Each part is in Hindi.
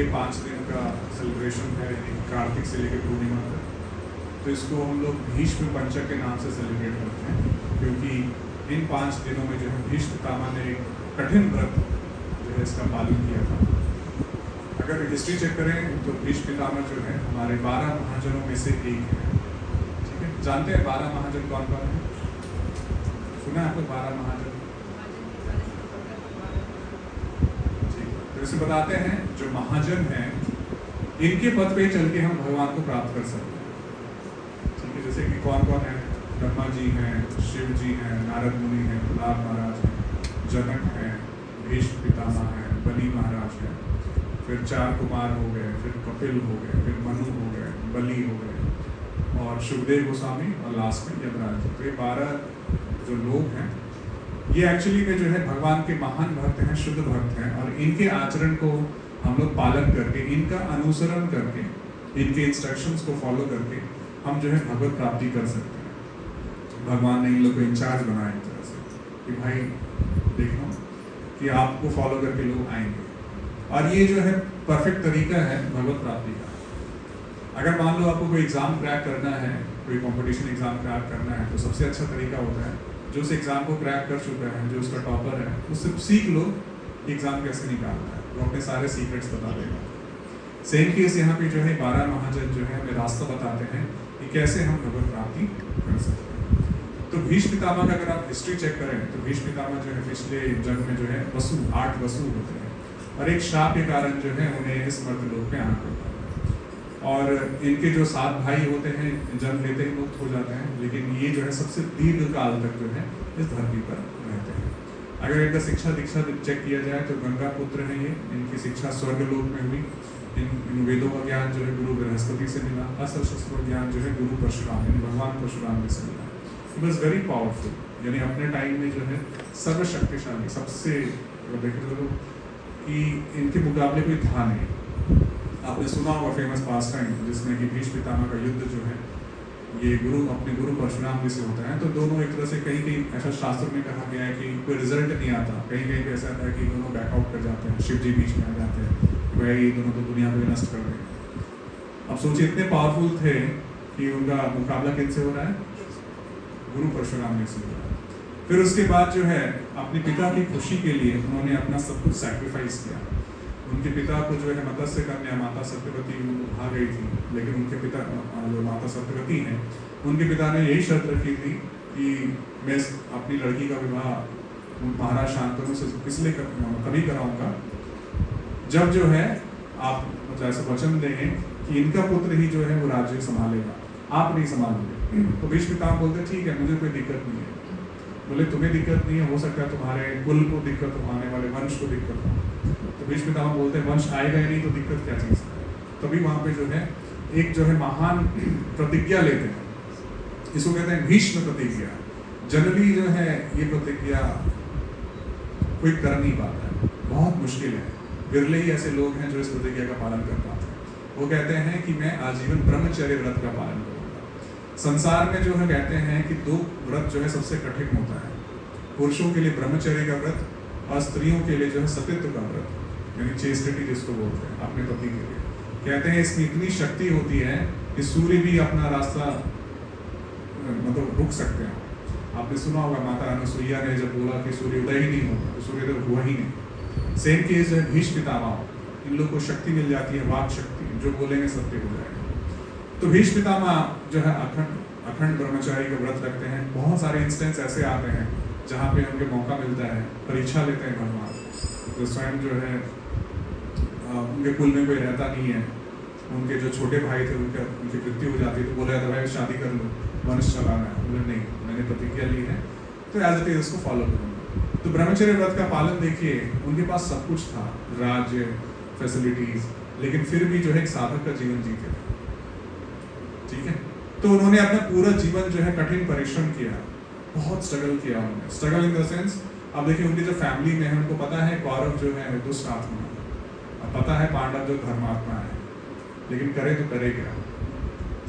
ये 5 दिन का सेलिब्रेशन है, कार्तिक से लेकर पूर्णिमा तक। तो इसको हम लोग भीष्म पंचक के नाम से सेलिब्रेट करते हैं, क्योंकि इन 5 दिनों में जो है भीष्म पितामह ने एक कठिन व्रत जो है इसका पालन किया था। अगर हिस्ट्री चेक करें तो भीष्म पितामह जो है हमारे 12 महाजनों में से एक है। ठीक है, जानते हैं 12 महाजन कौन कौन है? सुना है आपको 12 महाजन? तो इसे बताते हैं, जो महाजन हैं इनके पद पे चल के हम भगवान को प्राप्त कर सकते हैं। ठीक है, जैसे कि कौन कौन है? ब्रह्मा जी हैं, शिव जी हैं, नारद मुनि हैं, प्रहलाद महाराज हैं, जनक हैं, भीष्म पितामह हैं, बलि महाराज हैं, फिर 4 कुमार हो गए, फिर कपिल हो गए, फिर मनु हो गए, बलि हो गए, और शुभदेव गोस्वामी, और लास्ट में यमराज। तो ये 12 जो लोग हैं ये एक्चुअली में जो है भगवान के महान भक्त हैं, शुद्ध भक्त हैं, और इनके आचरण को हम लोग पालन करके, इनका अनुसरण करके, इनके इंस्ट्रक्शंस को फॉलो करके हम जो है भगवत प्राप्ति कर सकते हैं। भगवान ने इन लोग को इंचार्ज बनाया एक तरह से कि भाई देखो कि आपको फॉलो करके लोग आएंगे, और ये जो है परफेक्ट तरीका है भगवत प्राप्ति का। अगर मान लो आपको कोई एग्जाम क्रैक करना है, कोई कंपटीशन एग्जाम क्रैक करना है, तो सबसे अच्छा तरीका होता है जो उस एग्जाम को क्रैक कर चुका है, जो उसका टॉपर है, उससे सीख लो कि एग्जाम कैसे निकालना है, वो अपने सारे सीक्रेट्स बता देगा। सेम केस यहाँ पे जो है 12 महाजन जो है हमें रास्ता बताते हैं कि कैसे हम भगवत प्राप्ति कर सकते हैं। तो भीष्म पितामह का अगर आप हिस्ट्री चेक करें तो भीष्म पितामह जो है पिछले जन्म में जो है 8 वसु होते हैं, और एक शाप के कारण जो है उन्हें इस मर्त्यलोक में आना पड़ता है। और इनके जो 7 भाई होते हैं जन्म लेते ही मुक्त हो जाते हैं, लेकिन ये जो है सबसे दीर्घ काल तक जो है इस धरती पर रहते हैं। अगर इनका शिक्षा दीक्षा चेक किया जाए तो गंगा पुत्र हैं ये, इनकी शिक्षा स्वर्गलोक में हुई। इन वेदों का ज्ञान जो है गुरु बृहस्पति से मिला, अस्त्र ज्ञान जो है गुरु परशुराम यानी भगवान परशुराम से मिला। इट वॉज वेरी पावरफुल, यानी अपने टाइम में जो है सर्वशक्तिशाली, सबसे देखे तो कि इनके मुकाबले कोई था नहीं। आपने सुना होगा फेमस पास टाइम जिसमें कि भीष्म पितामह का युद्ध जो है ये अपने गुरु परशुराम जी से होता है। तो दोनों एक तरह से कहीं कहीं ऐसा शास्त्र में कहा गया है कि कोई रिजल्ट नहीं आता, कहीं कहीं पे ऐसा आता है कि दोनों बैकआउट कर जाते हैं, शिव जी बीच में आ जाते हैं, भाई दोनों तो दुनिया को नष्ट कर देंगे। अब सोचिए इतने पावरफुल थे कि उनका मुकाबला किनसे हो रहा है? गुरु परशुराम जी से हो रहा है। फिर उसके बाद जो है अपने पिता की खुशी के लिए उन्होंने अपना सब कुछ सैक्रिफाइस किया। उनके पिता को जो है मत्स्य कन्या माता सत्यवती भाग गई थी, लेकिन उनके पिता जो माता सत्यवती हैं उनके पिता ने यही शर्त रखी थी कि मैं अपनी लड़की का विवाह महाराज शांतनु से इसलिए तभी कराऊंगा जब जो है आप मतलब ऐसा वचन देंगे कि इनका पुत्र ही जो है वो राज्य संभालेगा, आप नहीं संभालोगे। तो भीष्म पितामह बोलते ठीक है, मुझे कोई दिक्कत नहीं है। बोले तुम्हें दिक्कत नहीं है, हो सकता है तुम्हारे कुल को दिक्कत हो, आने वाले वंश को दिक्कत हो। तो भीष्म पितामह बोलते हैं वंश आएगा ही नहीं तो दिक्कत क्या चीज़ है। तभी वहाँ पे जो है एक जो है महान प्रतिज्ञा लेते हैं, इसको कहते हैं भीष्म प्रतिज्ञा। जनरली जो है ये प्रतिज्ञा कोई कर नहीं पाता है, बहुत मुश्किल है, विरले ही ऐसे लोग हैं जो इस प्रतिज्ञा का पालन कर पाते हैं। वो कहते हैं कि मैं आजीवन ब्रह्मचर्य व्रत का पालन करूँगा। संसार में जो है कहते हैं कि 2 व्रत जो है सबसे कठिन होता है, पुरुषों के लिए ब्रह्मचर्य का व्रत और स्त्रियों के लिए जो है सतित्व का व्रत यानी चेस्टिटी जिसको बोलते हैं अपने पति के लिए। कहते हैं इसमें इतनी शक्ति होती है कि सूर्य भी अपना रास्ता मतलब रुक सकते हैं। आपने सुना होगा माता अनुसुईया ने जब बोला कि सूर्य उदय ही नहीं होगा तो सूर्य तो हुआ ही नहीं। सेम केस है भीष्म पितामह, इन लोग को शक्ति मिल जाती है, वाक शक्ति, जो बोलेंगे सत्य हो जाएगा। तो भीष्म पितामह जो है अखंड ब्रह्मचारी का व्रत रखते हैं। बहुत सारे इंस्टेंस ऐसे आते हैं जहाँ पे उनके मौका मिलता है, परीक्षा लेते हैं भगवान। तो स्वयं जो है उनके कुल में कोई रहता नहीं है, उनके जो छोटे भाई थे उनकी मृत्यु हो जाती है, तो बोला जाता भाई शादी कर लो, वंश चलाना है। बोले नहीं, मैंने प्रतिज्ञा ली है तो एज इट इज उसको फॉलो करूँगा। तो ब्रह्मचर्य व्रत का पालन देखिए, उनके पास सब कुछ था, राज्य, फैसिलिटीज, लेकिन फिर भी जो है एक साधक का जीवन जीते थे। ठीक है, तो उन्होंने अपना पूरा जीवन जो है कठिन परिश्रम किया, बहुत स्ट्रगल किया उन्होंने। स्ट्रगल इन द सेंस, अब देखिए उनकी जो फैमिली में है उनको पता है कौरव जो है दुष्ट आत्मा है, अब पता है पांडव जो धर्मात्मा है, लेकिन करे तो करे क्या?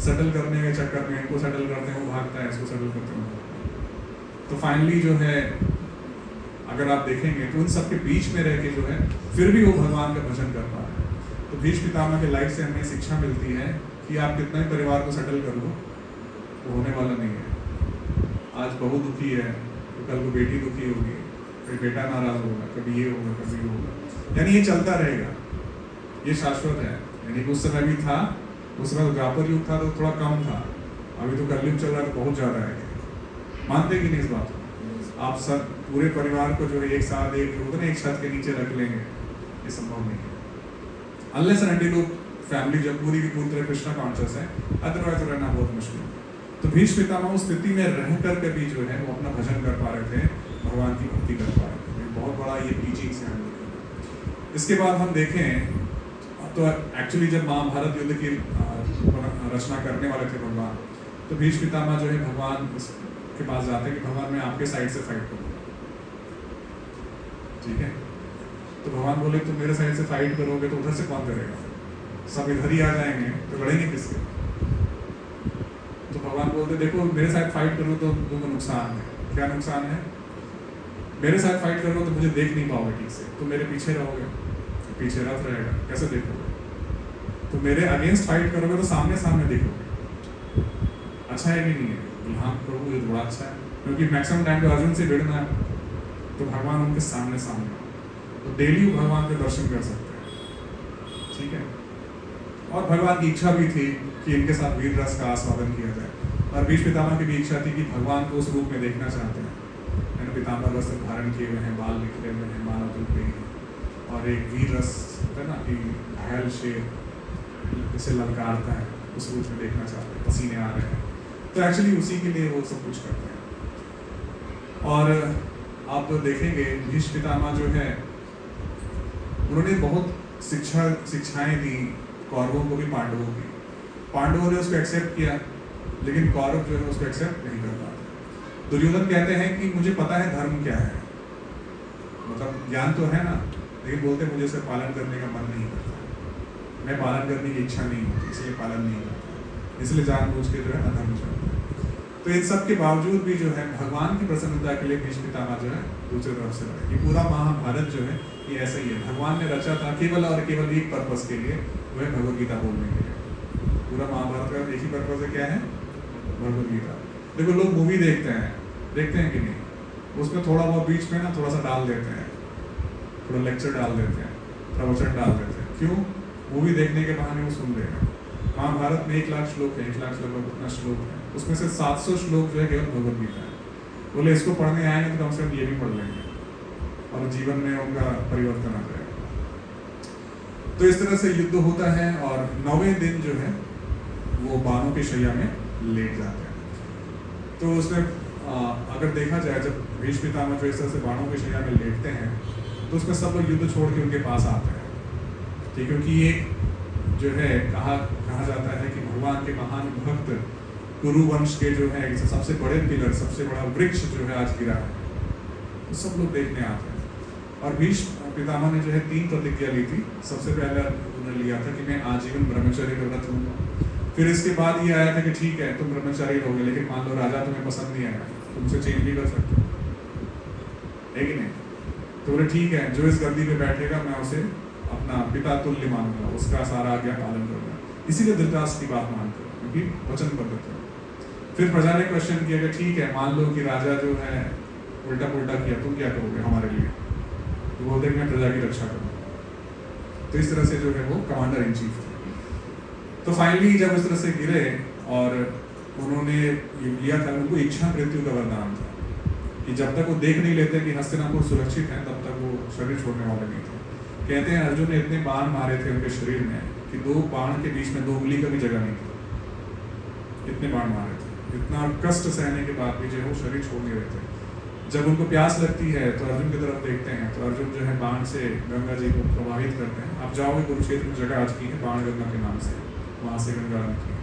सेटल करने के चक्कर में इनको सेटल करते हैं वो भागता है, इसको सेटल करते हैं। तो फाइनली जो है अगर आप देखेंगे तो उन सबके बीच में रह के जो है फिर भी वो भगवान का भजन कर पा रहे हैं। तो भीष्म पितामह के लाइफ से हमें शिक्षा मिलती है कि आप कितना ही परिवार को सेटल कर लो, वो होने वाला नहीं है। आज बहू दुखी है तो कल को बेटी दुखी होगी, फिर बेटा नाराज होगा, कभी ये होगा कभी ये होगा, यानी ये चलता रहेगा, ये शाश्वत है। यानी उस समय भी था, उस समय तो द्वापर युग था तो थोड़ा कम था, अभी तो कलयुग चल रहा है तो बहुत ज़्यादा है। मानते कि नहीं इस बात को? आप सब पूरे परिवार को जो है एक साथ एक छत के नीचे रख लेंगे, ये संभव नहीं है। अनलेस एंड अनटिल फैमिली जब पूरी की पूरी तरह कृष्णा कॉन्शियस है, अदरवाइज रहना बहुत मुश्किल है। तो भीष्म पितामह उस स्थिति में रह कर भी जो है वो अपना भजन कर पा रहे थे, भगवान की भक्ति कर पा रहे थे। बहुत बड़ा ये टीचिंग से हम लोग। इसके बाद हम देखें तो एक्चुअली जब महाभारत युद्ध की रचना करने वाले थे भगवान, तो भीष्म पितामह जो है भगवान के पास जाते हैं कि भगवान मैं आपके साइड से फाइट करूँगा, ठीक है। तो भगवान बोले तुम मेरे साइड से फाइट करोगे तो उधर से कौन करेगा, सब इधर ही आ जाएंगे तो लड़ेंगे किससे? तो भगवान बोलते देखो मेरे साथ फाइट करो तो तुमको नुकसान है। क्या नुकसान है? मेरे साथ फाइट करो तो मुझे देख नहीं पाओगे ठीक से, तो मेरे पीछे रहोगे, पीछे रथ रहेगा, कैसे देखोगे? तो मेरे अगेंस्ट फाइट करोगे तो सामने सामने देखोगे, अच्छा है कि नहीं है? हाँ प्रभु ये बड़ा अच्छा है, क्योंकि मैक्सिमम टाइम तो अर्जुन से भिड़ना है, तो भगवान उनके सामने सामने, तो डेली भगवान के दर्शन कर सकते हैं, ठीक है। और भगवान की इच्छा भी थी कि इनके साथ वीर रस का आस्वादन किया जाए, और भीष्म पितामह की भी इच्छा थी कि भगवान को उस रूप में देखना चाहते हैं। मैंने पितामह वस्त्र धारण किए हुए हैं, बाल निकले हुए हैं, माला दुल गई है, और एक वीर रस होता है ना कि घायल शेर जिसे ललकारता है, उस रूप में देखना चाहते हैं, पसीने आ रहे हैं, तो एक्चुअली उसी के लिए वो सब कुछ करते हैं। और आप देखेंगे भीष्म पितामह जो है उन्होंने बहुत शिक्षाएं दी कौरवों को भी, पांडवों की। पांडवों ने उसको एक्सेप्ट किया, लेकिन कौरव जो है उसको एक्सेप्ट नहीं कर पाते। दुर्योधन कहते हैं कि मुझे पता है धर्म क्या है, मतलब ज्ञान तो है ना, लेकिन बोलते मुझे इसे पालन करने का मन नहीं करता, मैं पालन करने की इच्छा नहीं होती, इसलिए पालन नहीं करता, इसलिए जानबूझ के जो है अधर्म चलता है। तो इन सब के बावजूद भी जो है भगवान की प्रसन्नता के लिए भीष्म पितामह जो है दूसरी तरफ से लड़े। ये पूरा महाभारत जो है ये ऐसा ही है, भगवान ने रचा था केवल और केवल एक पर्पस के लिए, वो है भगवद गीता बोलने के लिए। पूरा महाभारत का एक ही पर्पस है, क्या है? भगवद गीता। देखो लोग मूवी देखते हैं कि नहीं, उसमें थोड़ा बहुत बीच में ना थोड़ा सा डाल देते हैं, थोड़ा लेक्चर डाल देते हैं, प्रवचन डाल देते हैं, क्यों? मूवी देखने के बहाने वो सुन रहे हैं। महाभारत में 1 लाख श्लोक है, 1 लाख श्लोक उतना श्लोक है, उसमें से 700 श्लोक जो है केवल भगवद गीता है। बोले इसको पढ़ने आएंगे तो कम से कम ये भी पढ़ लेंगे और जीवन में उनका परिवर्तन आ जाएगा। तो इस तरह से युद्ध होता है, और 9वें दिन जो है वो बाणों की शैया में लेट जाते हैं। तो उसमें अगर देखा जाए जब भीष्म पितामह जो इस तरह से बाणों की शैया में लेटते हैं, तो उसमें सब लोग युद्ध छोड़ के उनके पास आते हैं, ठीक, क्योंकि ये जो है कहा जाता है कि भगवान के महान भक्त कुरु वंश के जो है सबसे बड़े पिलर, सबसे बड़ा वृक्ष जो है आज गिरा है, तो सब लोग देखने आते हैं। और भीष्म पितामह ने जो है 3 प्रतिज्ञा ली थी। सबसे पहले उन्होंने लिया था कि मैं आजीवन ब्रह्मचर्य का व्रत लूंगा। फिर इसके बाद ये आया था कि ठीक है तुम ब्रह्मचारी रहोगे, लेकिन मान लो राजा तुम्हें पसंद नहीं आया, तुम उसे चेंज भी कर सकते हो, है कि नहीं? तो बोले ठीक है, जो इस गद्दी पे बैठेगा मैं उसे अपना पिता तुल्य मानूंगा, उसका सारा आज्ञा पालन करूंगा। इसीलिए धृतराष्ट्र की बात मानते हो, क्योंकि वचन पद्धति। फिर प्रजा ने क्वेश्चन किया कि ठीक है मान लो कि राजा जो है उल्टा पुल्टा किया, तुम क्या करोगे हमारे लिए? तो बोलते मैं प्रजा की रक्षा करूंगा। तो इस तरह से जो है वो कमांडर इन चीफ थे। तो फाइनली जब इस तरह से गिरे और उन्होंने लिया था, उनको इच्छा मृत्यु का वरदान था कि जब तक वो देख नहीं लेते कि हस्तिनापुर सुरक्षित है तब तक वो शरीर छोड़ने वाले नहीं थे। कहते हैं अर्जुन ने इतने बाण मारे थे उनके शरीर में कि 2 बाण के बीच में 2 उंगली का भी जगह नहीं थी, इतने बाण मारे थे। इतना कष्ट सहने के बाद भी जो है वो शरीर छोड़ नहीं रहे थे। जब उनको प्यास लगती है तो अर्जुन की तरफ देखते हैं, तो अर्जुन जो है बाण से गंगा जी को प्रभावित करते हैं। आप जाओगे कुरुक्षेत्र में जगह आज की है बाण गंगा के नाम से, वहाँ से गंगा निकली।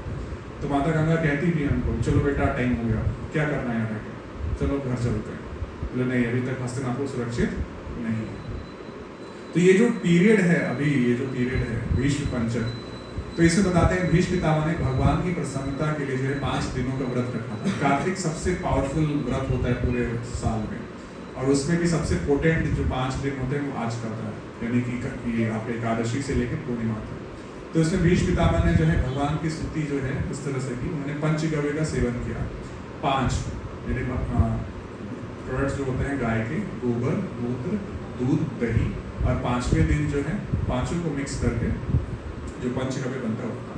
तो माता गंगा कहती भी हमको चलो बेटा टाइम हो गया, क्या करना है यहाँ के, चलो घर चलते हैं। बोले नहीं अभी तक हस्तिनापुर सुरक्षित नहीं है। तो ये जो पीरियड है अभी, ये जो पीरियड है भीष्म पंचक, तो इसमें बताते हैं भीष्म पितामह ने भगवान की प्रसन्नता के लिए जो है 5 दिनों का व्रत रखा था। कार्तिक सबसे पावरफुल व्रत होता है पूरे साल में, और उसमें भी सबसे पोटेंट जो 5 दिन होते हैं वो आज का होता है, यानी कि ये आपके एकादशी से लेकर पूर्णिमा तक। तो इसमें भीष्म पितामह ने जो है भगवान की स्तुति जो है इस तरह से की, उन्होंने पंचगव्य का सेवन किया। 5 यानी प्रोडक्ट्स जो होते हैं गाय के, गोबर, मूत्र, दूध, दही, और 5वें दिन जो है पांचों को मिक्स करके जो पंचगव्य बनता है उसका।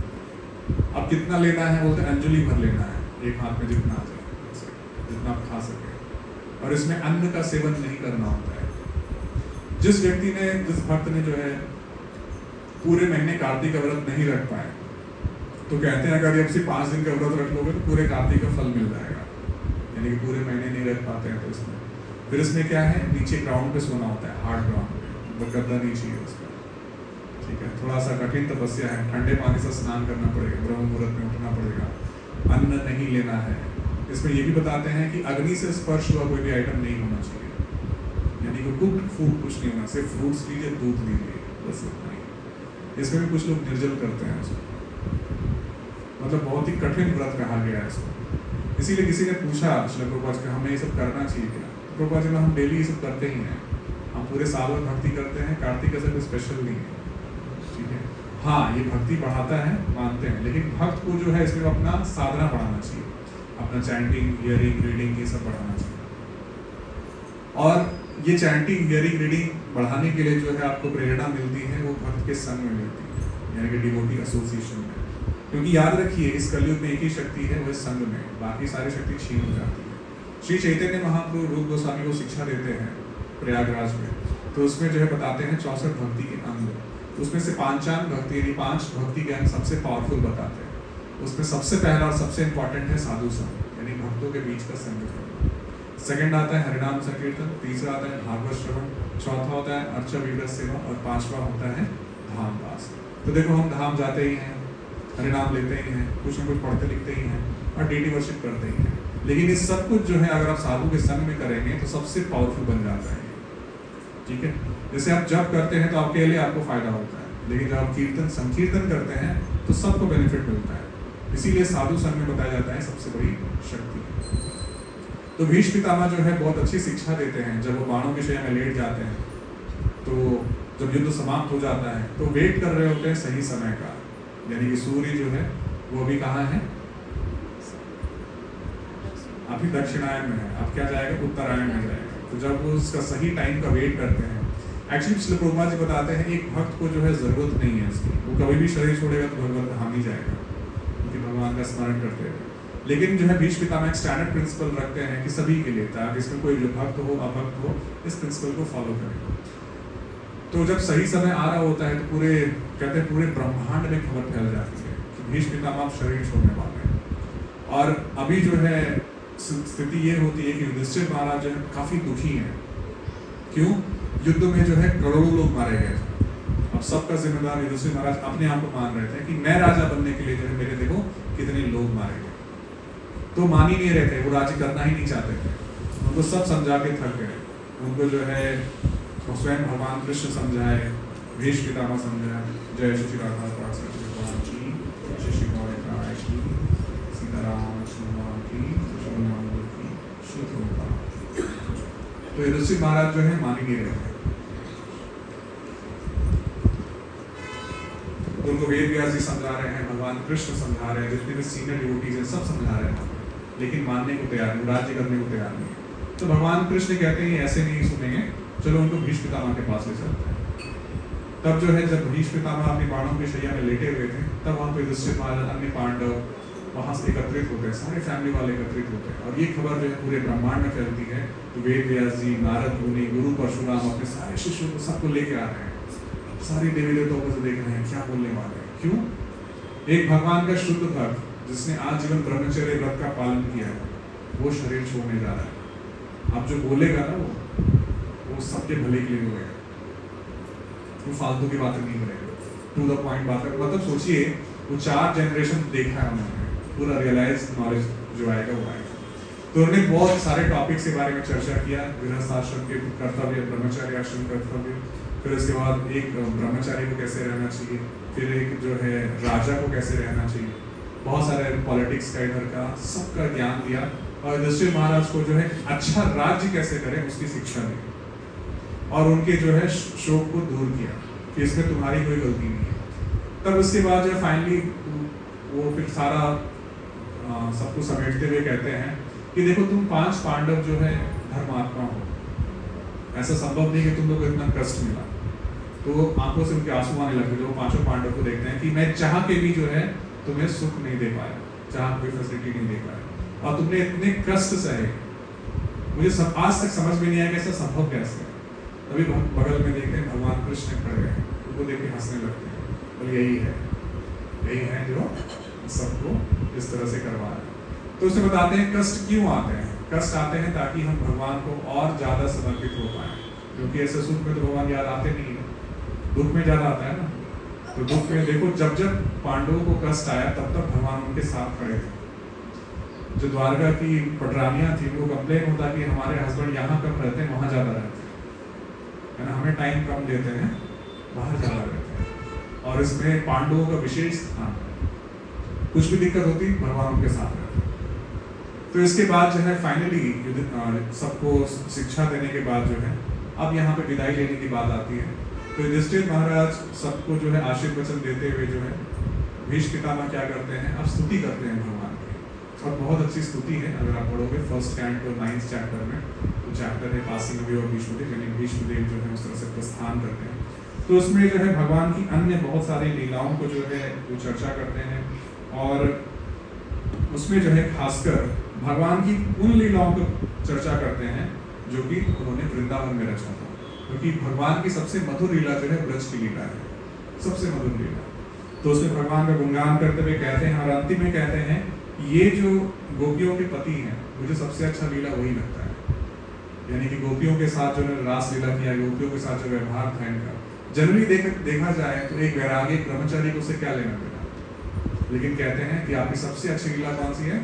अब कितना लेना है बोलते हैं, अंजलि भर लेना है, एक हाथ में जितना आ जाए, जितना आप खा सके, और इसमें अन्न का सेवन नहीं करना होता है। जिस व्यक्ति ने, जिस भक्त ने जो है पूरे महीने कार्तिक का व्रत नहीं रख पाए, तो कहते हैं अगर आप सिर्फ 5 दिन का व्रत रख लोगे तो पूरे कार्तिक का फल मिल जाएगा, यानी कि पूरे महीने नहीं रख पाते हैं। तो इसमें फिर इसमें क्या है, नीचे ग्राउंड पे सोना होता है, हार्ड ग्राउंड पे, गद्दा नहीं चाहिए उसका, ठीक है। थोड़ा सा कठिन तपस्या है, ठंडे पानी से स्नान करना पड़ेगा, ब्रह्म मुहूर्त में उठना पड़ेगा, अन्न नहीं लेना है। इसमें ये भी बताते हैं कि अग्नि से स्पर्श हुआ कोई भी आइटम नहीं होना चाहिए, यानी कि कुक्ड फूड कुछ नहीं होना, सिर्फ फ्रूट्स लीजिए, दूध लीजिए, बस इतना ही। इसमें भी कुछ लोग निर्जल करते हैं उसको, मतलब बहुत ही कठिन व्रत कहा गया है इसको। इसीलिए किसी ने पूछा श्रील प्रभुपाद से हमें ये सब करना चाहिए क्या, तो प्रभुपाद जी हम डेली ये सब करते ही हैं, हम पूरे साल भर भक्ति करते हैं, कार्तिक का कोई स्पेशल नहीं है, ठीक है। हाँ, ये भक्ति बढ़ाता है, मानते हैं, लेकिन भक्त को जो है इसमें अपना साधना बढ़ाना चाहिए, अपना चैंटिंग, हियरिंग, रीडिंग ये सब बढ़ाना चाहिए। और ये चैंटिंग, हियरिंग, रीडिंग बढ़ाने के लिए जो है आपको प्रेरणा मिलती है, वो भक्त के संग में मिलती है, यानी कि डिवोटी एसोसिएशन में। क्योंकि याद रखिए इस कलयुग में एक ही शक्ति है, वह संग में, बाकी सारी शक्ति क्षीण हो जाती है। श्री चैतन्य महाप्रभु रूप गोस्वामी को शिक्षा देते हैं प्रयागराज में, तो उसमें जो है बताते हैं 64 भक्ति के अंग, उसमें से पांचांग भक्ति यानी 5 भक्ति के अंग सबसे पावरफुल बताते हैं। उसमें सबसे पहला और सबसे इंपॉर्टेंट है साधु संग, यानी भक्तों के बीच का संग करना। सेकंड आता है हरिनाम संकीर्तन, तीसरा आता है भागवत श्रवण, चौथा होता है अर्चा विग्रह सेवा, और 5वां होता है धाम वास। तो देखो हम धाम जाते ही हैं, हरिनाम लेते ही हैं, कुछ न कुछ पढ़ते लिखते ही हैं, और डेटी वर्शिप करते ही हैं, लेकिन इस सब कुछ जो है अगर आप साधु के संग में करेंगे तो सबसे पावरफुल बन जाता है, ठीक है। जैसे आप जब करते हैं तो आपके लिए आपको फायदा होता है, लेकिन जब आप कीर्तन संकीर्तन करते हैं तो सबको बेनिफिट मिलता है। इसीलिए साधु संग में बताया जाता है सबसे बड़ी शक्ति। तो भीष्म पितामह जो है बहुत अच्छी शिक्षा देते हैं। जब वो बाणों की शैया में लेट जाते हैं, तो जब युद्ध समाप्त हो जाता है तो वेट कर रहे होते हैं सही समय का, यानी कि सूर्य जो है वो भी कहाँ है, अभी दक्षिणायन में है, अब क्या जाएगा, उत्तरायण में जाएगा। तो जब वो उसका सही टाइम का वेट करते हैं, एक्चुअली श्रील प्रभुपाद जी बताते हैं एक भक्त को जो है जरूरत नहीं है इसकी, वो कभी भी शरीर छोड़ेगा तो भगवत धाम ही जाएगा, क्योंकि भगवान का स्मरण करते हैं। लेकिन जो है भीष्म पितामह एक स्टैंडर्ड प्रिंसिपल रखते हैं कि सभी के लिए, ताकि इसमें कोई जो भक्त हो अभक्त हो इस प्रिंसिपल को फॉलो करें। तो जब सही समय आ रहा होता है तो पूरे कहते हैं पूरे ब्रह्मांड में खबर फैल जाती है कि भीष्म पितामह शरीर छोड़ने वाले हैं। और अभी जो है स्थिति ये होती है कि युधिष्ठिर महाराज जो है काफी दुखी हैं। क्यों? युद्ध में जो है करोड़ों लोग मारे गए थे। अब सबका जिम्मेदार युधिष्ठिर महाराज अपने आप को मान रहे थे कि मैं राजा बनने के लिए जो है मेरे देखो कितने लोग मारे गए, तो मान ही नहीं रहे थे, वो राज्य करना ही नहीं चाहते थे। उनको सब समझा के थक गए, उनको जो है स्वयं भगवान कृष्ण समझाए, भीष्म पितामह समझाए। जय श्री राधा भगवान की, श्री गौर की, सीताराम भगवान की, तो युधिष्ठिर महाराज जो है मान ही नहीं रहे थे। उनको वेद व्यास जी समझा रहे हैं, भगवान कृष्ण समझा रहे हैं, जितने भी सीनियर डिवोटीज हैं सब समझा रहे हैं, लेकिन मानने को तैयार नहीं, राज्य करने को तैयार नहीं। तो भगवान कृष्ण कहते हैं ऐसे नहीं सुनेंगे, चलो उनको भीष्म पितामह के पास ले चलते हैं। तब जो है जब भीष्म पितामह अपनी बाणों की शैया में लेटे हुए थे, तब वहाँ पे युधिष्ठिर महाराज, अन्य पांडव वहाँ से एकत्रित होते हैं, सारे फैमिली वाले एकत्रित होते हैं, और ये खबर जो है पूरे ब्रह्मांड में फैलती है। तो वेद व्यास जी, नारद मुनि, गुरु परशुराम अपने सारे शिष्यों को सबको लेके आ रहे हैं, सारी देवी देवताओं को देख रहे हैं क्या बोलने वाले हैं। क्यों? एक भगवान का शुद्ध भक्त जिसने आजीवन ब्रह्मचर्य व्रत का पालन किया है, वो शरीर छोड़ने जा रहा है। अब जो बोलेगा ना वो सबके भले के लिए बोलेगा, वो फालतू की बातें नहीं करेगा, टू द पॉइंट बात करेगा। मतलब सोचिए वो 4 जनरेशन देखा है उन्होंने, पूरा रियलाइज नॉलेज जो आएगा वो आएगा। तो उन्होंने बहुत सारे टॉपिक्स के बारे में चर्चा किया, गृहस्थ आश्रम के कर्तव्य, ब्रह्मचार्य आश्रम कर्तव्य, फिर उसके बाद एक ब्रह्मचारी को कैसे रहना चाहिए, फिर एक जो है राजा को कैसे रहना चाहिए, बहुत सारे पॉलिटिक्स का इधर का सबका ज्ञान दिया। और युधिष्ठिर महाराज को जो है अच्छा राज्य कैसे करें उसकी शिक्षा दी और उनके जो है शोक को दूर किया कि इसमें तुम्हारी कोई गलती नहीं है। तब उसके बाद जो फाइनली वो फिर सारा सबको समेटते हुए कहते हैं कि देखो तुम 5 पांडव जो है धर्मात्मा हो, ऐसा संभव नहीं कि तुम लोग को इतना कष्ट मिला। तो आंखों से उनके आंसू आने लगे जो 5 पांडव को देखते हैं कि मैं चाह के भी जो है तुम्हें सुख नहीं दे पाया, चाह कोई फैसिलिटी नहीं दे पाया और तुमने इतने कष्ट सहे, मुझे सब आज तक समझ में नहीं आया कि ऐसा संभव कैसे है। तभी बगल में देखते हैं भगवान कृष्ण खड़े हैं, उनको देख के हंसने लगते हैं और यही है जो सबको इस तरह से करवा रहा है। तो उसे बताते हैं कष्ट क्यों आते हैं। कष्ट आते हैं ताकि हम भगवान को और ज्यादा समर्पित हो पाए, क्योंकि ऐसे सुख में तो भगवान याद आते नहीं है, दुख में ज्यादा आता है ना। तो दुख में देखो जब जब पांडवों को कष्ट आया तब तक भगवान उनके साथ खड़े थे। जो द्वारका की पटरानियां थी वो कंप्लेन होता कि हमारे हस्बैंड यहाँ कम रहते हैं वहां ज्यादा रहते हैं, है ना, हमें टाइम कम देते हैं, बाहर ज्यादा रहते हैं। और इसमें पांडवों का विशेष स्थान, कुछ भी दिक्कत होती भगवान उनके साथ रहते। तो इसके बाद जो है फाइनली सबको शिक्षा देने के बाद जो है अब यहाँ पे विदाई लेने की बात आती है। तो युधिष्ठिर महाराज सबको जो है आशीर्वचन देते हुए जो है भीष्म पितामह क्या करते हैं, अब स्तुति करते हैं भगवान की। और बहुत अच्छी स्तुति है, अगर आप पढ़ोगे 1st कैंटो 9th चैप्टर में, तो चैप्टर है पासिंग अवे ऑफ भीष्मदेव, यानी भीष्मदेव जो है उस तरह से प्रस्थान करते हैं। तो उसमें जो है भगवान की अन्य बहुत सारी लीलाओं को जो है वो चर्चा करते हैं और उसमें जो है खासकर भगवान की उन लीलाओं को चर्चा करते हैं जो कि उन्होंने वृंदावन में रचा था, क्योंकि भगवान की सबसे मधुर लीला जो है ब्रज की लीला है, सबसे मधुर लीला। तो उसमें भगवान का गुणगान करते हुए कहते हैं और अंतिम में कहते हैं ये जो गोपियों के पति हैं मुझे सबसे अच्छा लीला वही लगता है, यानी कि गोपियों के साथ जो रास लीला किया, गोपियों के साथ जो व्यवहार था इनका। जनरली देखा जाए तो एक वैरागी ब्रह्मचारी को उसे क्या लेना देना, लेकिन कहते हैं कि आपकी सबसे अच्छी लीला कौन सी है,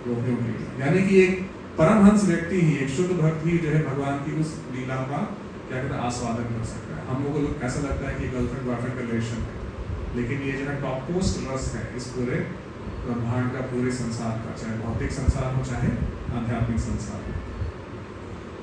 गोपियों की लीला। यानी कि एक परमहंस व्यक्ति ही, एक शुद्ध भक्त ही जो है भगवान की उस लीला का क्या कहते हैं आस्वादन कर सकता है। हम लोगों को ऐसा लगता है कि गर्लफ्रेंड बॉयफ्रेंड का रिलेशन है, लेकिन ये जो है टॉप मोस्ट रस है इस पूरे ब्रह्मांड का, पूरे संसार का, चाहे भौतिक संसार हो चाहे आध्यात्मिक संसार हो।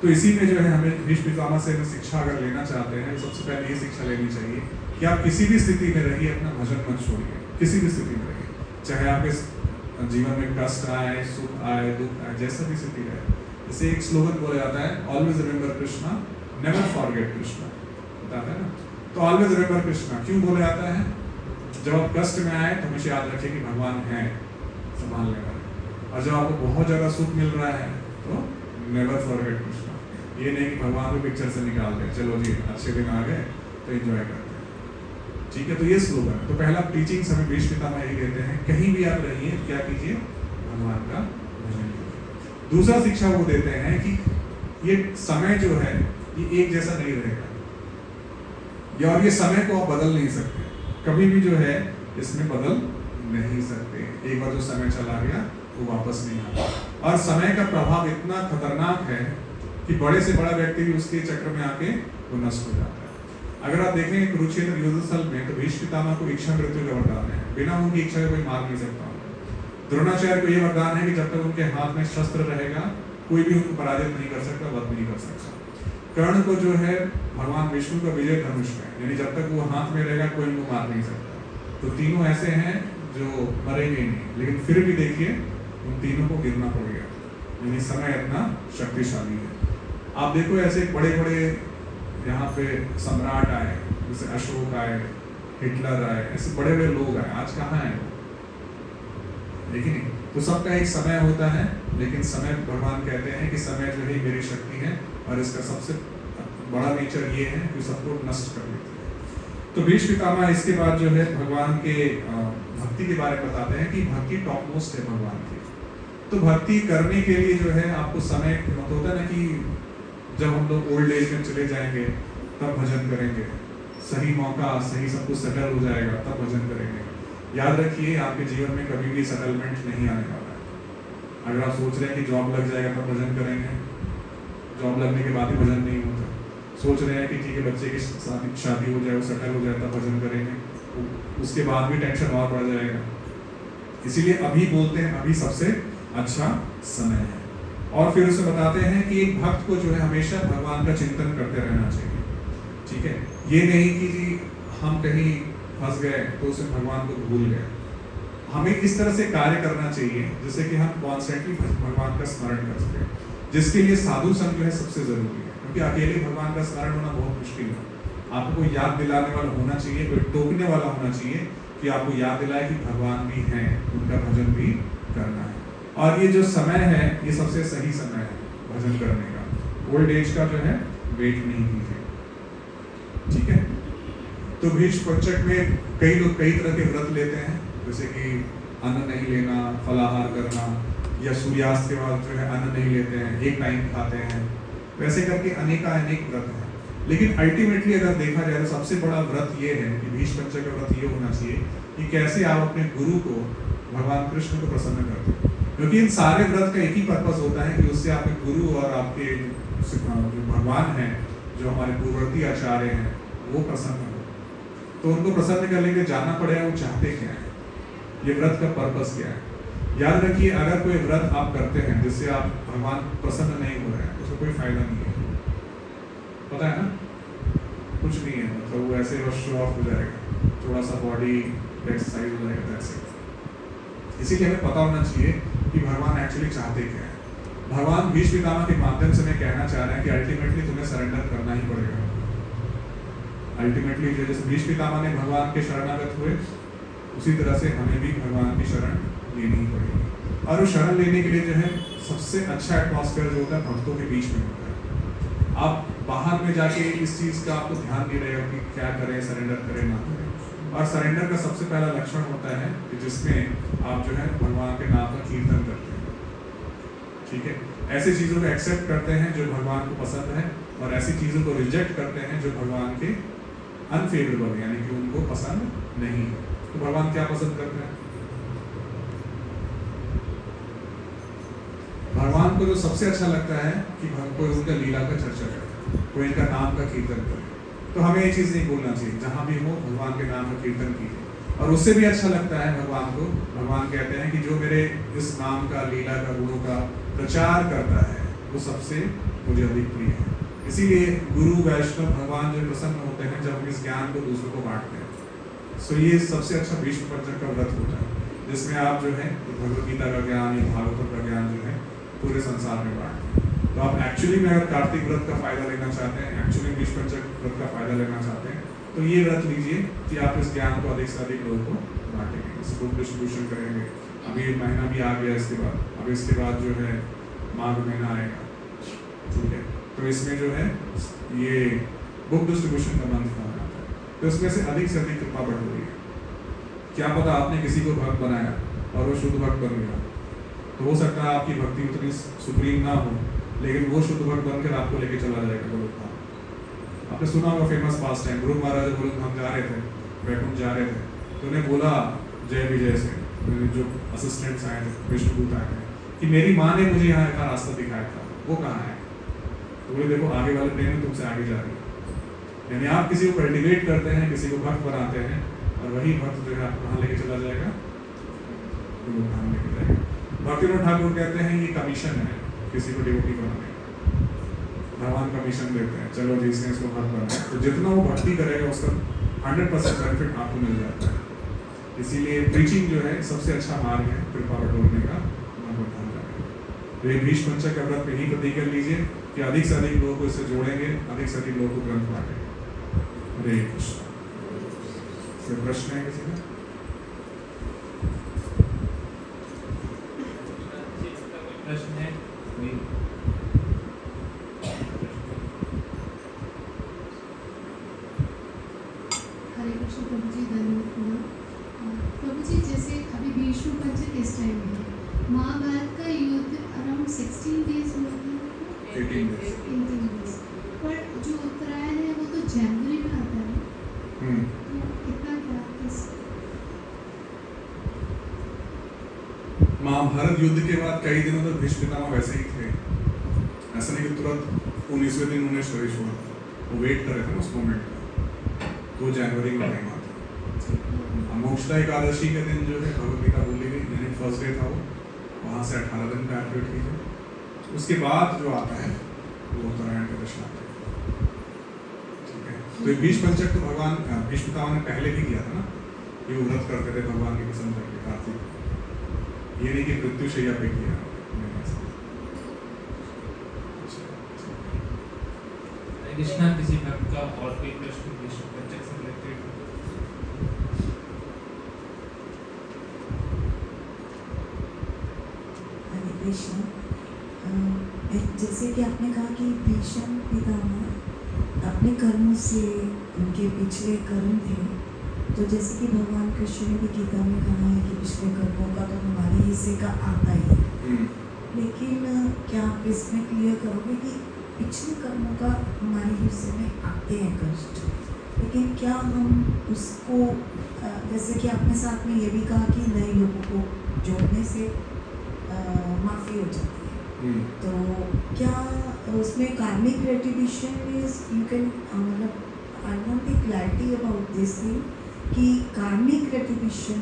तो इसी में जो है हमें भीष्म पितामह से शिक्षा अगर लेना चाहते हैं, सबसे पहले ये शिक्षा लेनी चाहिए कि आप किसी भी स्थिति में रहिए अपना भजन मत छोड़िए, किसी भी स्थिति में रहिए, चाहे आपके जीवन में कष्ट आए, सुख आए, दुख आए, जैसा भी स्थिति रहे। जैसे एक स्लोगन बोला जाता है, always remember Krishna, never forget Krishna, बताता है ना। तो ऑलवेज रिमेंबर कृष्णा क्यों बोला जाता है, जब आप कष्ट में आए तो हमेशा याद रखिए कि भगवान है संभालने वाले, और जब आपको बहुत ज्यादा सुख मिल रहा है तो नेवर फॉरगेट कृष्णा। ये नहीं कि भगवान को पिक्चर से निकाल दे, चलो जी अच्छे दिन आ गए तो एंजॉय करते हैं, ठीक है। तो ये स्लोगन है। तो पहला टीचिंग हमें भीष्म पितामह यही देते हैं, कहीं भी आप रहिए क्या कीजिए, भगवान का भजन कीजिए। दूसरा शिक्षा वो देते हैं कि ये समय जो है ये एक जैसा नहीं रहेगा, या और ये समय को आप बदल नहीं सकते, कभी भी जो है इसमें बदल नहीं सकते। एक बार जो समय चला गया वो वापस नहीं आता, और समय का प्रभाव इतना खतरनाक है कि बड़े से बड़ा व्यक्ति भी उसके चक्र में आके वो नष्ट हो जाता है। अगर आप देखेंगे कुरुक्षेत्र युद्ध स्थल में तो भीष्म पितामह को इच्छा मृत्यु का वरदान है, बिना उनकी इच्छा के कोई मार नहीं सकता। द्रोणाचार्य को यह वरदान है कि जब तक उनके हाथ में शस्त्र रहेगा कोई भी उनको पराजित नहीं कर सकता, वध नहीं कर सकता। कर्ण को जो है भगवान विष्णु का विजय धनुष है, यानी जब तक वो हाथ में रहेगा कोई उनको मार नहीं सकता। तो तीनों ऐसे हैं जो मरेंगे नहीं, लेकिन फिर भी देखिए उन तीनों को गिरना पड़ेगा, यानी समय इतना शक्तिशाली है। आप देखो ऐसे बड़े बड़े यहाँ पे सम्राट आए, जैसे अशोक आए, हिटलर आए, ऐसे बड़े बड़े लोग आए, आज कहाँ है वो, लेकिन तो सबका एक समय होता है, लेकिन समय भगवान कहते हैं कि समय जो है मेरी शक्ति है, और इसका सबसे बड़ा नेचर ये है कि सबको नष्ट कर देती है। तो भीष्म पितामह इसके बाद जो है भगवान के भक्ति के बारे में बताते हैं कि भक्ति टॉप मोस्ट है भगवान की। तो भक्ति करने के लिए जो है आपको समय मत होता है ना कि जब हम लोग ओल्ड एज में चले जाएंगे तब भजन करेंगे, सही मौका सही सब कुछ सेटल हो जाएगा तब भजन करेंगे। याद रखिए आपके जीवन में कभी भी सेटलमेंट नहीं आने वाला है। अगर आप सोच रहे हैं कि जॉब लग जाएगा तब भजन करेंगे, जॉब लगने के बाद ही भजन नहीं होता। सोच रहे हैं कि ठीक है बच्चे की शादी हो जाए, वो सेटल हो जाए तब भजन करेंगे, उसके बाद भी टेंशन और बढ़ जाएगा। इसीलिए अभी बोलते हैं, अभी सबसे अच्छा समय है। और फिर उसे बताते हैं कि एक भक्त को जो है हमेशा भगवान का चिंतन करते रहना चाहिए। ठीक है, ये नहीं कि जी हम कहीं फंस गए तो उसे भगवान को भूल गए। हमें इस तरह से कार्य करना चाहिए जिससे कि हम कॉन्स्टेंटली भगवान का स्मरण कर सकें, जिसके लिए साधु संग जो है सबसे जरूरी है, क्योंकि अकेले भगवान का स्मरण होना बहुत मुश्किल है। आपको कोई याद दिलाने वाला होना चाहिए, कोई टोकने वाला होना चाहिए कि आपको याद दिलाए कि भगवान भी हैं, उनका भजन भी करना है। और ये जो समय है ये सबसे सही समय है भजन करने का। ओल्ड एज का जो है वेट नहीं कीजिए। ठीक है, तो भीष्म पंचक में कई लोग कई तरह के व्रत लेते हैं, जैसे कि अन्न नहीं लेना, फलाहार करना, या सूर्यास्त के बाद जो है अन्न नहीं लेते हैं, एक टाइम खाते हैं, वैसे करके अनेक व्रत हैं। लेकिन अल्टीमेटली अगर देखा जाए तो सबसे बड़ा व्रत ये है कि भीष्म पंचक का व्रत ये होना चाहिए कि कैसे आप अपने गुरु को, भगवान कृष्ण को प्रसन्न करते हैं। क्योंकि इन सारे व्रत का एक ही पर्पस होता है कि उससे आपके गुरु और आपके जो भगवान हैं, जो हमारे पूर्ववर्ती आचार्य हैं, वो प्रसन्न हो। तो उनको प्रसन्न करने के जानना पड़ेगा वो चाहते क्या है, ये व्रत का पर्पस क्या है। याद रखिए, अगर कोई व्रत आप करते हैं जिससे आप भगवान प्रसन्न नहीं हो रहे हैं, उसका कोई फायदा नहीं है। पता है ना, कुछ नहीं है, मतलब वो ऐसे बस शो ऑफ हो जाएगा, थोड़ा सा बॉडी एक्सरसाइज हो जाएगा, दैट्स इट। इसीलिए हमें पता होना चाहिए कि भगवान एक्चुअली चाहते क्या है। भगवान भीष्म पितामह के माध्यम से हमें कहना चाह रहे हैं कि अल्टीमेटली तुम्हें सरेंडर करना ही पड़ेगा। अल्टीमेटली जैसे भीष्म पितामह ने भगवान के शरणागत हुए, उसी तरह से हमें भी भगवान की शरण लेनी ही पड़ेगी। और उस शरण लेने के लिए जो है सबसे अच्छा एटमॉस्फेयर जो होता है भक्तों के बीच में होता है। आप बाहर में जाके इस चीज़ का आपको ध्यान नहीं रहेगा कि क्या करें, सरेंडर करें ना करें। और सरेंडर का सबसे पहला लक्षण होता है कि जिसमें आप जो है भगवान के नाम का कीर्तन करते हैं। ठीक है, ऐसी चीज़ों को एक्सेप्ट करते हैं जो भगवान को पसंद है, और ऐसी चीज़ों को रिजेक्ट करते हैं जो भगवान के अनफेवरेबल, यानी कि उनको पसंद नहीं है। तो भगवान क्या पसंद करते हैं? भगवान को जो सबसे अच्छा लगता है कि कोई उनका लीला का चर्चा करे, कोई इनका नाम का कीर्तन करे। तो हमें ये चीज़ नहीं भूलना चाहिए, जहाँ भी हो भगवान के नाम का कीर्तन कीजिए। और उससे भी अच्छा लगता है भगवान को, भगवान कहते हैं कि जो मेरे इस नाम का, लीला का, गुणों का प्रचार करता है वो सबसे मुझे अधिक प्रिय है। इसीलिए गुरु वैष्णव भगवान जो प्रसन्न होते हैं जब हम इस ज्ञान को दूसरों को बांटते हैं। सो ये सबसे अच्छा भीष्म पंचक का व्रत होता है, जिसमें आप जो है भगवद गीता का ज्ञान या भागवत का ज्ञान जो है पूरे संसार में बांटते हैं। तो आप एक्चुअली में अगर कार्तिक व्रत का फायदा लेना चाहते हैं, एक्चुअली भीष्म पंचक व्रत का फायदा लेना चाहते हैं, तो ये व्रत लीजिए कि आप इस ज्ञान को अधिक से अधिक लोगों को बांटेंगे, इसको डिस्ट्रीब्यूशन करेंगे। अभी ये महीना भी आ गया, इसके बाद अब इसके बाद जो है माघ महीना आएगा। ठीक है, तो इसमें जो है ये बुक डिस्ट्रीब्यूशन का मंथ कहा जाता है, तो इसमें से अधिक कृपा बढ़ रही है। क्या पता आपने किसी को भक्त बनाया और वो शुद्ध भक्त बन गया, तो हो सकता है आपकी भक्ति उतनी सुप्रीम ना हो, लेकिन वो शुद्ध भक्त बनकर आपको लेके चला जाएगा गोलोकधाम। आपने सुना होगा फेमस पास्ट टाइम, ध्रुव महाराज गोलोकधाम जा रहे थे, वैकुंठ जा रहे थे, तो उन्हें बोला जय विजय से, जो असिस्टेंट्स आए थे, विष्णुदूत आए थे, कि मेरी माँ ने मुझे यहाँ का रास्ता दिखाया था, वो कहाँ है? तो बोले देखो आगे वाले ट्रेन में तुमसे आगे जा रही है। यानी आप किसी को कल्टिवेट करते हैं, किसी को भक्त बनाते हैं, और वही भक्त जो है आपको कहाँ लेके चला जाएगा? गोलोकधाम लेके जाएगा। भक्तिनाथ ठाकुर कहते हैं ये कमीशन है किसी को डिवोटी बनाने का, भगवान कमीशन देते हैं, चलो जिसने इसको भक्त बनाया, तो जितना वो भक्ति करेगा उसका 100% बेनिफिट आपको मिल जाता है। इसीलिए प्रीचिंग जो है सबसे अच्छा मार्ग है कृपा बटोरने का, भगवत धाम जाने का। तो ये भीष्म पंचक का व्रत यही प्रतिज्ञा कर लीजिए कि अधिक से अधिक लोगों को इससे जोड़ेंगे, अधिक से अधिक लोगों को ग्रंथ बांटेंगे। हरे कृष्ण। कोई प्रश्न है किसी का? प्रश्न है कोई? हरे कृष्ण प्रभु जी, धन्यवाद। प्रभु जी, जैसे अभी भीष्म पंचक इस टाइम है, महाभारत का युद्ध अराउंड 16 डेज हुआ था, 18 डेज, पर जो उत्तरायण है वो तो जनवरी में आता है, तो कितना क्या किस महाभारत युद्ध के बाद कई दिनों तक भीष्म पितामह वैसे ही थे, ऐसा नहीं कि तुरंत 19वें दिन उन्हें शरीर छोड़ा, वो वेट कर रहे थे उस मोमेंट का। 2 जनवरी में टाइम आता, मोक्षदा एकादशी के दिन जो है भगवद गीता बोली गई, यानी फर्स्ट डे था वो, वहाँ से 18 दिन का एक्टिवेट कीजिए। उसके बाद जो आता है वो उत्तरायण का दर्शन आता है। ठीक है, तो ये बीज पंचक तो भगवान भीष्म पितामह ने पहले भी किया था ना, ये व्रत करते थे भगवान की कसम करके कार्तिक, ये नहीं कि मृत्युशैया पे किया। हरे कृष्णा, किसी भक्त का और कोई प्रश्न भीष्म पंचक से रिलेटेड? हरे कृष्ण। जैसे कि आपने कहा कि भीष्म पितामह अपने कर्मों से, उनके पिछले कर्म थे, तो जैसे कि भगवान कृष्ण ने भी गीता में कहा है कि पिछले कर्मों का तो हमारे हिस्से का आता ही है, लेकिन क्या आप इसमें क्लियर करोगे कि पिछले कर्मों का हमारे हिस्से में आते हैं कष्ट, लेकिन क्या हम उसको जैसे कि आपने साथ में ये भी कहा कि नए लोगों को जोड़ने से माफ़ी हो जाती है, तो क्या उसमें कार्मिक रेट्रिब्यूशन इज यू कैन मतलब I want the clarity about this thing कि कार्मिक रेट्रिब्यूशन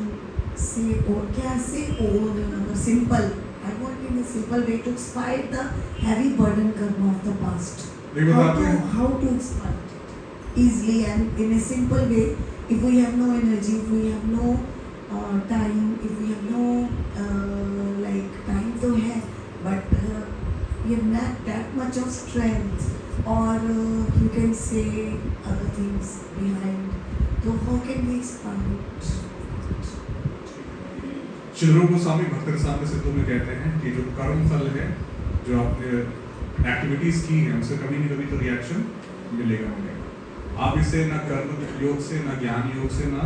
से और कैसे और simple I want in a simple way to expire the heavy burden karma of the past. How to expire it easily and in a simple way. If we have no energy, if we have no time, if we have no like time to have, but we have not that much of strength, or you can say other things behind. So how can we expire it? Shri रूप गोस्वामी भक्त रसामृत सिंधु में कहते हैं कि जो कर्म फल है, जो आपने एक्टिविटीज की हैं, उससे कभी न कभी तो रिएक्शन मिलेगा। आप इसे ना कर्म योग से, ना ज्ञान योग से, ना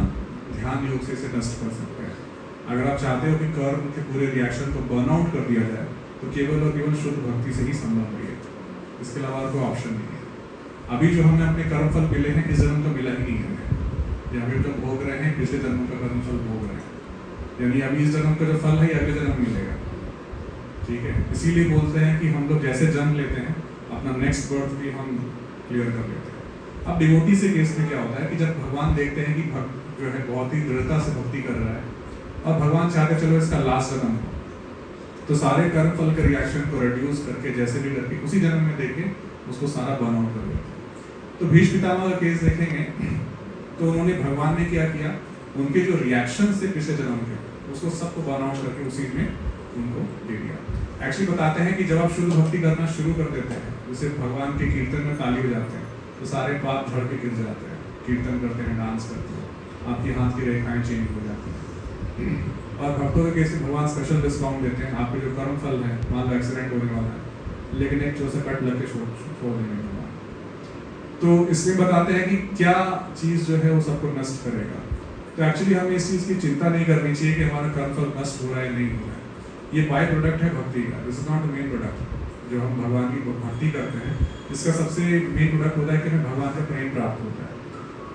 ध्यान योग से इसे नष्ट कर सकते हैं। अगर आप चाहते हो कि कर्म के पूरे रिएक्शन को बर्न आउट कर दिया जाए, तो केवल और केवल शुद्ध भक्ति से ही संभव है, इसके अलावा कोई ऑप्शन नहीं है। अभी जो हमें अपने कर्म फल मिले हैं, इस जन्म तो मिला ही नहीं है, ये अभी जो भोग रहे हैं पिछले जन्म का कर्म फल भोग रहे हैं, यानी अभी इस जन्म का जो फल है अगले जन्म मिलेगा। ठीक है, इसीलिए बोलते हैं कि हम लोग जैसे जन्म लेते हैं, अपना नेक्स्ट बर्थ भी हम क्लियर कर लेते हैं। अब डिवोटी से केस में क्या होता है कि जब भगवान देखते हैं कि भक्त जो है बहुत ही दृढ़ता से भक्ति कर रहा है, और भगवान चाहते चलो इसका लास्ट जन्म हो, तो सारे कर्म फल के रिएक्शन को रिड्यूस करके जैसे भी करके उसी जन्म में देखे उसको सारा बर्न आउट कर देते हैं। तो भीष्म पितामह का केस देखेंगे तो उन्होंने, भगवान ने क्या किया, उनके जो रिएक्शन से पिछले जन्म के, उसको सबको बर्न आउट करके उसी में उनको दे दिया। एक्चुअली बताते हैं कि जब आप शुद्ध भक्ति करना शुरू कर देते हैं, जैसे भगवान के कीर्तन में ताली बजाते हैं, तो सारे पाप झड़ के गिर जाते हैं, कीर्तन करते हैं, डांस करते हैं, आपके हाथ की रेखाएं चेंज हो जाती हैं। और भक्तों के केस में भगवान स्पेशल डिस्काउंट देते हैं, आपके जो कर्म फल है, मान लो एक्सीडेंट होने वाला है, लेकिन एक चो से कट लग के छोड़ देंगे भगवान। तो इसमें बताते हैं कि क्या चीज़ जो है वो सबको नष्ट करेगा। तो एक्चुअली हमें इस चीज़ की चिंता नहीं करनी चाहिए कि हमारा कर्मफल नष्ट हो रहा है नहीं हो रहा है। ये बाय प्रोडक्ट है भक्ति का, this is not the main product. जो हम भगवान की भक्ति करते हैं, इसका सबसे मेन प्रोडक्ट होता है कि हमें भगवान का प्रेम प्राप्त होता है।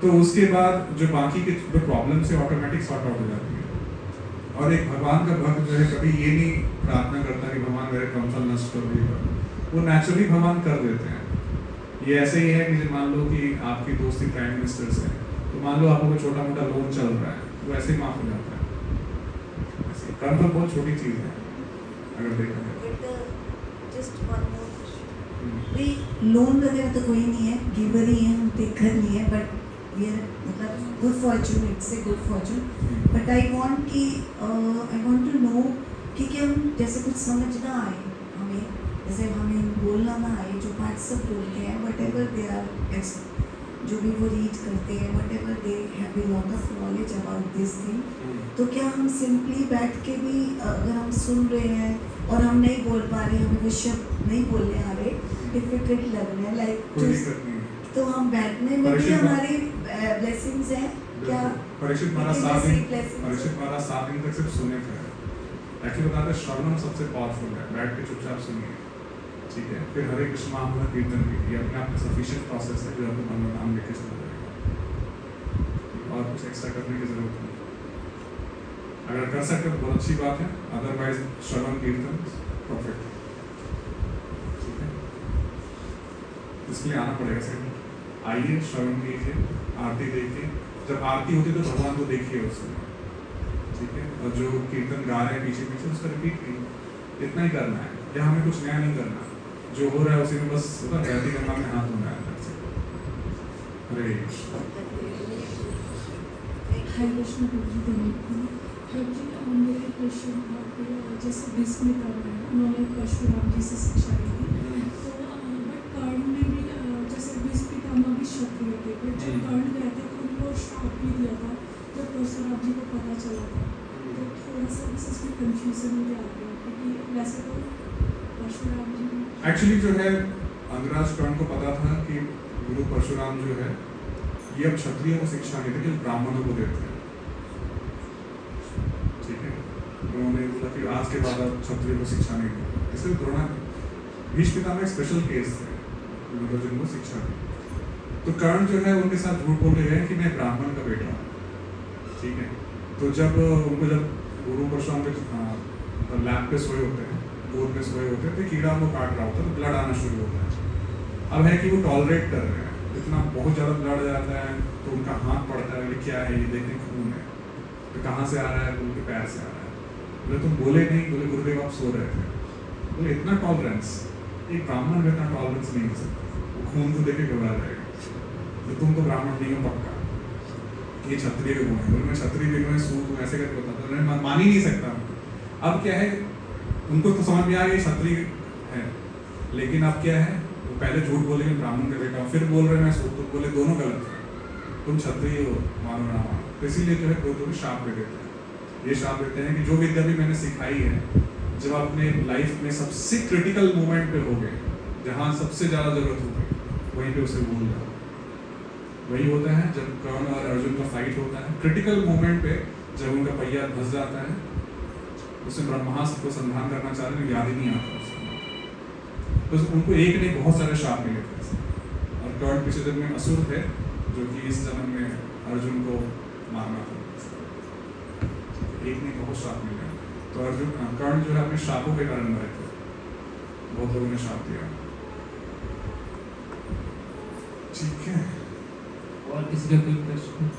तो उसके बाद जो बाकी के जो प्रॉब्लम से ऑटोमेटिक सॉर्ट आउट हो जाती है। और एक भगवान का भक्त जो है कभी ये नहीं प्रार्थना करता कि भगवान मेरे कर्मफल नष्ट कर देगा, वो नेचुरली भगवान कर देते हैं। ये ऐसे ही है कि मान लो कि आपकी दोस्ती प्राइम मिनिस्टर से, तो मान लो आपको कोई छोटा मोटा लोन चल रहा है, वो ऐसे ही माफ हो जाता है। कर्म तो बहुत छोटी चीज़ है अगर देखा जाए। Just one more question, loan वगैरह तो कोई नहीं है, गिवर ही है, हम टेकर नहीं है, बट वी आर मतलब good fortune, it's a good fortune. But I want to know कि क्या हम जैसे कुछ समझ ना आए हमें, जैसे हमें बोलना ना आए, जो पाठ सब बोलते हैं, वट एवर दे आर, जो भी वो रीड करते हैं, what ever they have a lot of knowledge about this thing, तो क्या हम सिंपली बैठ के भी अगर हम सुन रहे हैं और हम नहीं बोल पा रहे, हमें वो शब्द नहीं बोलने आ रहे, डिफिकल्ट लग रहे हैं, लाइक तो हम बैठने में भी हमारी ब्लेसिंग्स हैं क्या? परीक्षित महाराज 7 दिन तक सिर्फ सुने थे। एक्चुअली बताते हैं श्रवणम सबसे पावरफुल है, बैठ के चुपचाप सुनिए, ठीक है। फिर हरे कृष्ण महामंत्र कीर्तन कीजिए, अपने आप में सफिशिएंट प्रोसेस है, जो आपको मन में नाम लेके चल जाएगा, और कुछ एक्स्ट्रा करने की जरूरत नहीं। अगर कर सकते तो बहुत अच्छी बात है, अदरवाइज श्रवण कीर्तन परफेक्ट, ठीक है। इसके लिए आना पड़ेगा सर, आइए श्रवण कीजिए, आरती देखिए, जब आरती होती है तो भगवान को देखिए उसमें, ठीक है। और जो कीर्तन गा रहे हैं पीछे पीछे उसका रिपीट कीजिए। इतना ही करना है, या हमें कुछ नया नहीं करना, जो हो रहा है उसी में बस रहती गंगा में हाथ धोना है। हरे कृष्ण। हरे कृष्ण प्रभु जी धन्यवाद। प्रभु जी मेरे क्वेश्चन था कि जैसे भीष्म पितामह है, उन्होंने परशुराम जी से शिक्षा ली थी, तो बट कर्ण ने भी जैसे भीष्म पितामह भी क्षत्रिय थे, बट जब कर्ण गए थे तो उनको श्राप भी दिया था जब परशुराम जी को पता चला था। तो थोड़ा सा बस इसमें कंफ्यूजन मुझे आ गया, क्योंकि वैसे तो परशुराम जी एक्चुअली जो है अंगराज कर्ण को पता था कि गुरु परशुराम जो है ये अब क्षत्रियों को शिक्षा नहीं देते, ब्राह्मणों को देते हैं। ठीक है, उन्होंने बोला कि आज के बाद अब क्षत्रियों को शिक्षा नहीं देते, इसलिए द्रोणा भीष्म पितामह एक स्पेशल केस थे, मतलब जिनको शिक्षा दी। तो कर्ण जो है उनके साथ झूठ बोल रहे हैं कि मैं ब्राह्मण का बेटा हूँ। ठीक है, तो जब गुरु परशुराम के लैब पे सोए होते हैं, गोद में सोए होते हैं, तो कीड़ा उनको काट रहा होता है, तो ब्लड आना शुरू होता है। अब है कि वो टॉलरेट कर रहे हैं, इतना बहुत ज़्यादा ब्लड जाता है तो उनका हाथ पड़ता है, क्या है ये देखने, खून है, तो कहाँ से आ रहा है, उनके पैर से आ रहा है। बोले तुम बोले नहीं, बोले गुरुदेव आप सो रहे थे। बोले इतना टॉलरेंस, एक ब्राह्मण में इतना टॉलरेंस नहीं हो सकता, वो खून को देख के घबरा जाएगा, तो तुम तो ब्राह्मण नहीं हो पक्का, ये क्षत्रिय के गुण है। बोले मैं क्षत्रिय के गुण है, सूत हूँ, ऐसे करके बताता, उन्हें मान ही नहीं सकता। अब क्या है, उनको तो समझ में आ गया क्षत्रिय है, लेकिन अब क्या है, वो पहले झूठ बोलेंगे ब्राह्मण का बेटा, फिर बोल रहे मैं सूत, बोले दोनों गलत है, तुम क्षत्रिय हो, मानो ना मानो। तो इसीलिए जो है गुरु श्राप दे देते हैं, ये श्राप देते हैं कि जो विद्या भी मैंने सिखाई है, जब अपने लाइफ में सबसे क्रिटिकल मोमेंट पे हो गए, जहाँ सबसे ज़्यादा जरूरत होगी, वहीं पे उसे भूल जाओ। वही होता है जब कर्ण और अर्जुन का फाइट होता है, क्रिटिकल मोमेंट पे जब उनका पहिया धंस जाता है, उसमें ब्रह्मास्त्र को संधान करना चाह रहे हैं, याद ही नहीं आता उसको। तो उनको एक नहीं बहुत सारे श्राप मिले थे, और कर्ण पिछले जन्म में असुर थे, जो कि इस जन्म में अर्जुन को मारना था। एक नहीं बहुत श्राप मिले, तो अर्जुन कर्ण जो है अपने श्रापों के कारण मरे थे, बहुत लोगों ने श्राप दिया। ठीक है, और किसी का कोई प्रश्न?